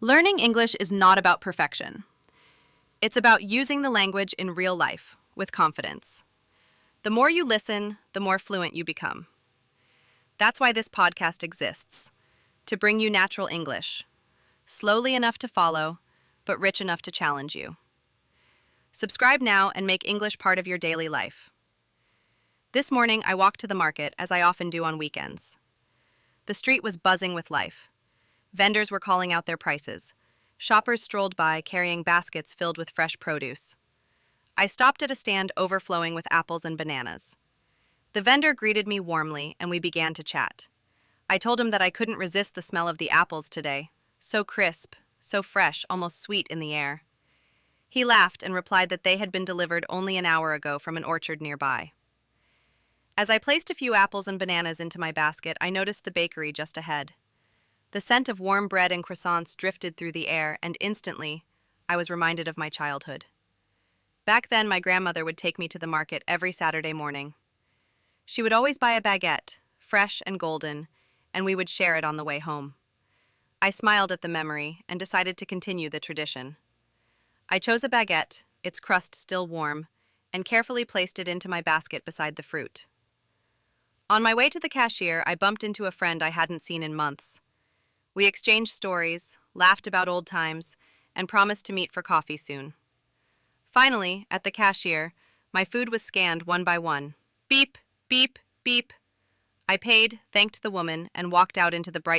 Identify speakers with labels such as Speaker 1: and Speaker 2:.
Speaker 1: Learning English is not about perfection. It's about using the language in real life with confidence. The more you listen, the more fluent you become. That's why this podcast exists, to bring you natural English, slowly enough to follow, but rich enough to challenge you. Subscribe now and make English part of your daily life. This morning, I walked to the market, as I often do on weekends. The street was buzzing with life. Vendors were calling out their prices. Shoppers strolled by, carrying baskets filled with fresh produce. I stopped at a stand overflowing with apples and bananas. The vendor greeted me warmly, and we began to chat. I told him that I couldn't resist the smell of the apples today. So crisp, so fresh, almost sweet in the air. He laughed and replied that they had been delivered only an hour ago from an orchard nearby. As I placed a few apples and bananas into my basket, I noticed the bakery just ahead. The scent of warm bread and croissants drifted through the air, and instantly, I was reminded of my childhood. Back then, my grandmother would take me to the market every Saturday morning. She would always buy a baguette, fresh and golden, and we would share it on the way home. I smiled at the memory and decided to continue the tradition. I chose a baguette, its crust still warm, and carefully placed it into my basket beside the fruit. On my way to the cashier, I bumped into a friend I hadn't seen in months. We exchanged stories, laughed about old times, and promised to meet for coffee soon. Finally, at the cashier, my food was scanned one by one. Beep, beep, beep. I paid, thanked the woman, and walked out into the bright